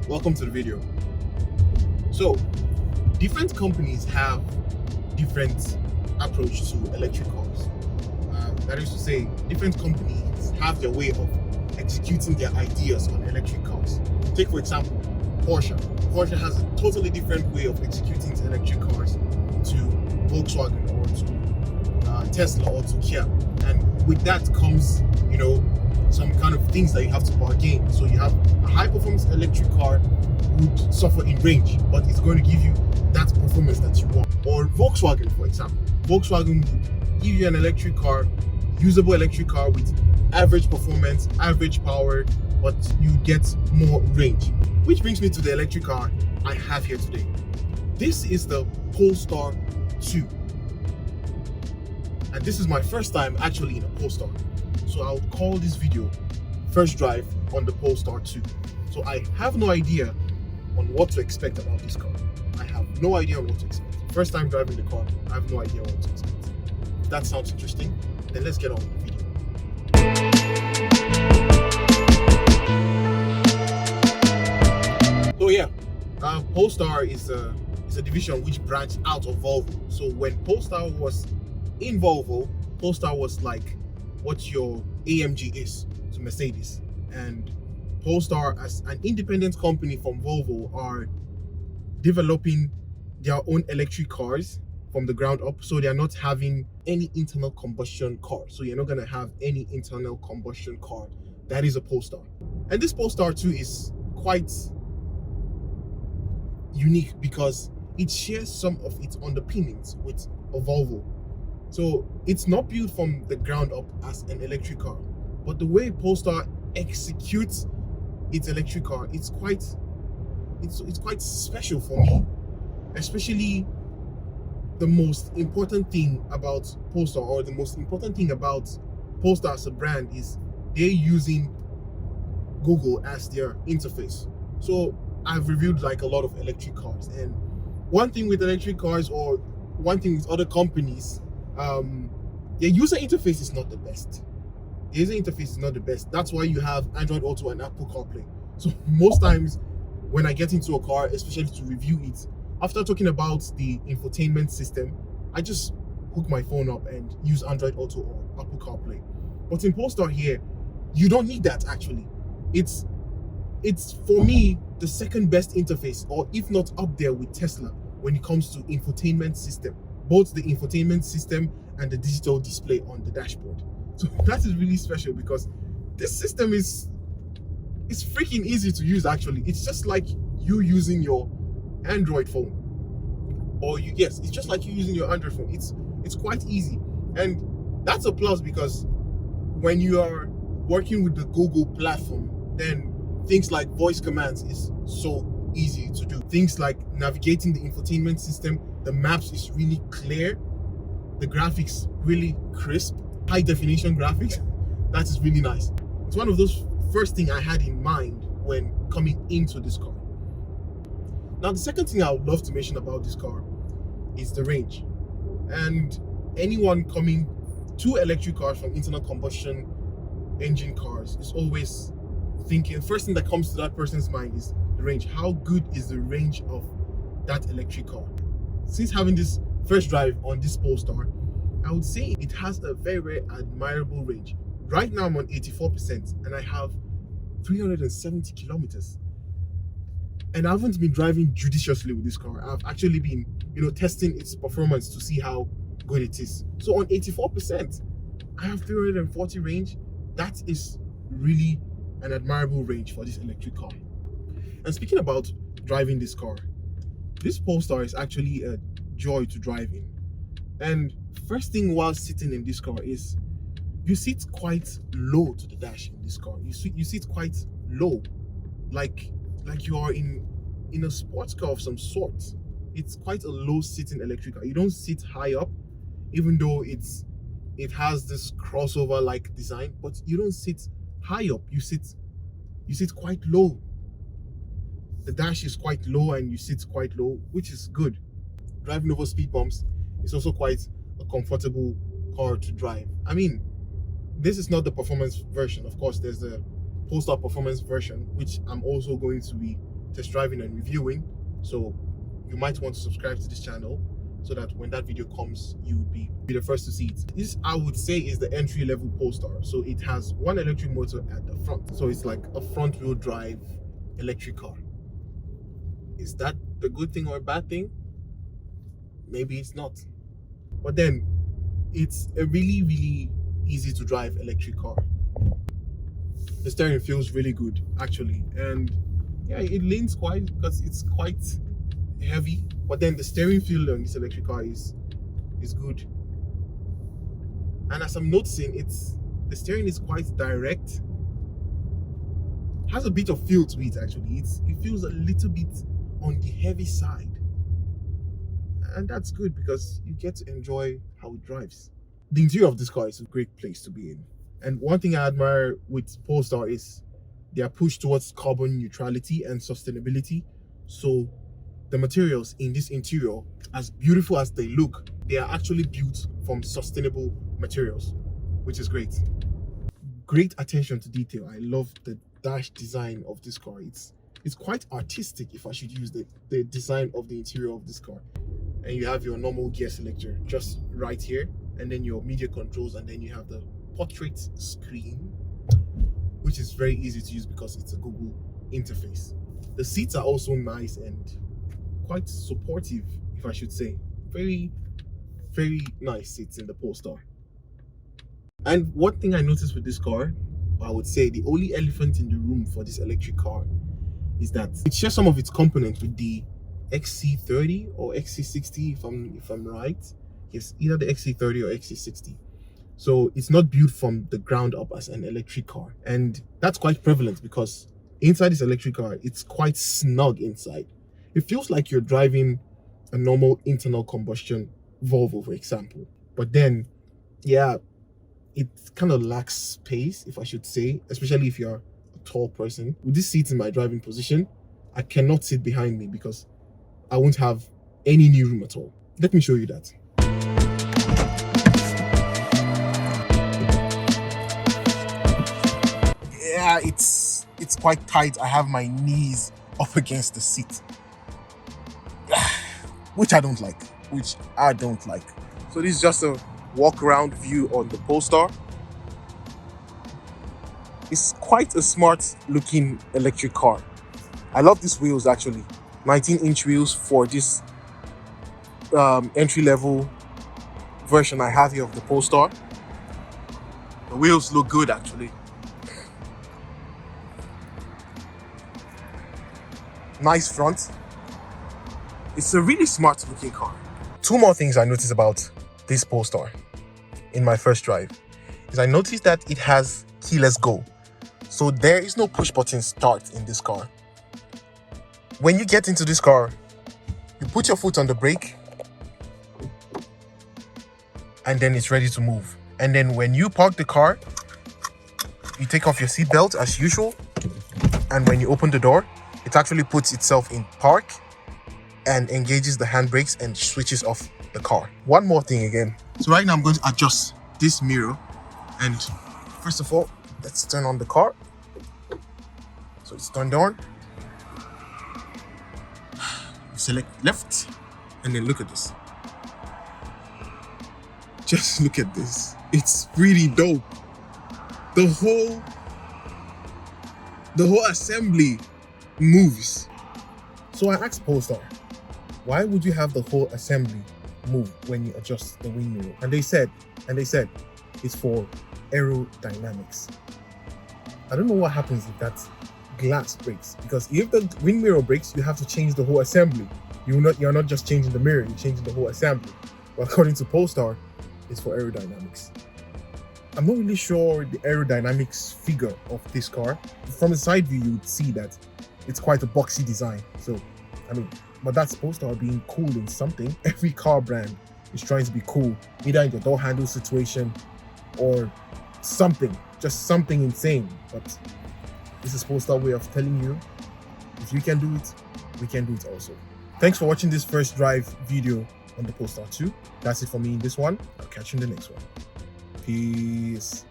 Welcome to the video. So, different companies have different approach to electric cars. That is to say, different companies have their way of executing their ideas on electric cars. Take for example, Porsche. Porsche has a totally different way of executing its electric cars to Volkswagen or to Tesla or to Kia. And with that comes, some kind of things that you have to bargain. So you have a high performance electric car would suffer in range, but it's going to give you that performance that you want. Or Volkswagen, for example. Volkswagen would give you an electric car, usable electric car with average performance, average power, but you get more range. Which brings me to the electric car I have here today. This is the Polestar 2. And this is my first time actually in a Polestar. So I'll call this video first drive on the Polestar 2. So I have no idea on what to expect about this car. I have no idea on what to expect. First time driving the car, I have no idea what to expect. If that sounds interesting, then let's get on with the video. So yeah, Polestar is a division which branched out of Volvo. So when Polestar was in Volvo, Polestar was like what your AMG is to Mercedes, and Polestar as an independent company from Volvo are developing their own electric cars from the ground up. So they are not having any internal combustion car. So you're not going to have any internal combustion car that is a Polestar. And this Polestar 2 is quite unique because it shares some of its underpinnings with a Volvo. So it's not built from the ground up as an electric car, but the way Polestar executes its electric car, it's quite special for me. Especially the most important thing about Polestar, or the most important thing about Polestar as a brand, is they're using Google as their interface. So I've reviewed like a lot of electric cars, and one thing with electric cars, or one thing with other companies, their user interface is not the best. The user interface is not the best. That's why you have Android Auto and Apple CarPlay. So most times when I get into a car, especially to review it, after talking about the infotainment system, I just hook my phone up and use Android Auto or Apple CarPlay. But in Polestar here, you don't need that actually. It's for me the second best interface, or if not up there with Tesla when it comes to infotainment system. Both the infotainment system and the digital display on the dashboard. So that is really special because this system is freaking easy to use actually. It's just like you using your Android phone. It's just like you using your Android phone. It's quite easy. And that's a plus because when you are working with the Google platform, then things like voice commands is so easy to do. Things like navigating the infotainment system, the maps is really clear, the graphics really crisp, high definition graphics. That is really nice. It's one of those first thing I had in mind when coming into this car. Now the second thing I would love to mention about this car is the range. And anyone coming to electric cars from internal combustion engine cars is always thinking, first thing that comes to that person's mind is the range. How good is the range of that electric car? Since having this first drive on this Polestar, I would say it has a very, very admirable range. Right now I'm on 84% and I have 370 kilometers. And I haven't been driving judiciously with this car. I've actually been, testing its performance to see how good it is. So on 84%, I have 340 range. That is really an admirable range for this electric car. And speaking about driving this car, this Polestar is actually a joy to drive in. And first thing while sitting in this car is you sit quite low to the dash in this car. You sit quite low, like you are in a sports car of some sort. It's quite a low sitting electric car. You don't sit high up, even though it has this crossover like design, but you don't sit high up. You sit quite low. The dash is quite low and you sit quite low, which is good. Driving over speed bumps is also quite a comfortable car to drive. I mean, this is not the performance version. Of course, there's the Polestar performance version, which I'm also going to be test driving and reviewing. So you might want to subscribe to this channel so that when that video comes, you would be the first to see it. This, I would say, is the entry-level Polestar. So it has one electric motor at the front. So it's like a front-wheel drive electric car. Is that a good thing or a bad thing? Maybe it's not. But then, it's a really, really easy to drive electric car. The steering feels really good, actually. And yeah, it leans quite, because it's quite heavy. But then the steering feel on this electric car is good. And as I'm noticing, the steering is quite direct. Has a bit of feel to it, actually. It feels a little bit on the heavy side. And that's good because you get to enjoy how it drives. The interior of this car is a great place to be in. And one thing I admire with Polestar is their push towards carbon neutrality and sustainability. So the materials in this interior, as beautiful as they look, they are actually built from sustainable materials, which is great. Great attention to detail. I love the dash design of this car. It's quite artistic, if I should use the design of the interior of this car. And you have your normal gear selector just right here, and then your media controls, and then you have the portrait screen, which is very easy to use because it's a Google interface. The seats are also nice and quite supportive, if I should say. Very, very nice seats in the Polestar. And one thing I noticed with this car, I would say the only elephant in the room for this electric car, is that it shares some of its components with the XC30 or XC60, if I'm right. Yes, either the XC30 or XC60. So it's not built from the ground up as an electric car, and that's quite prevalent because inside this electric car, it's quite snug inside. It feels like you're driving a normal internal combustion Volvo, for example. But then, yeah, it kind of lacks space, if I should say, especially if you're a tall person. With this seat in my driving position, I cannot sit behind me because I won't have any knee room at all. Let me show you that. Yeah, it's quite tight. I have my knees up against the seat, which I don't like. So this is just a walk around view on the Polestar. It's quite a smart looking electric car. I love these wheels, actually. 19-inch wheels for this entry-level version I have here of the Polestar. The wheels look good, actually. Nice front. It's a really smart looking car. Two more things I noticed about this Polestar in my first drive is I noticed that it has keyless go. So there is no push button start in this car. When you get into this car, you put your foot on the brake and then it's ready to move. And then when you park the car, you take off your seatbelt as usual, and when you open the door, it actually puts itself in park and engages the handbrakes and switches off the car. One more thing again. So right now I'm going to adjust this mirror, and first of all, let's turn on the car. So it's turned on. You select left, and then look at this. Just look at this. It's really dope. The whole assembly moves. So I asked Polestar, why would you have the whole assembly move when you adjust the wing mirror? And they said it's for aerodynamics. I don't know what happens if that glass breaks, because if the wing mirror breaks, you have to change the whole assembly. You're not just changing the mirror, you're changing the whole assembly. But according to Polestar, it's for aerodynamics. I'm not really sure the aerodynamics figure of this car. From the side view, you would see that it's quite a boxy design. So, I mean, but that's Polestar being cool in something. Every car brand is trying to be cool, either in the door handle situation or something, just something insane. But this is Polestar way of telling you, if you can do it, we can do it also. Thanks for watching this first drive video on the Polestar 2. That's it for me in this one. I'll catch you in the next one. Peace.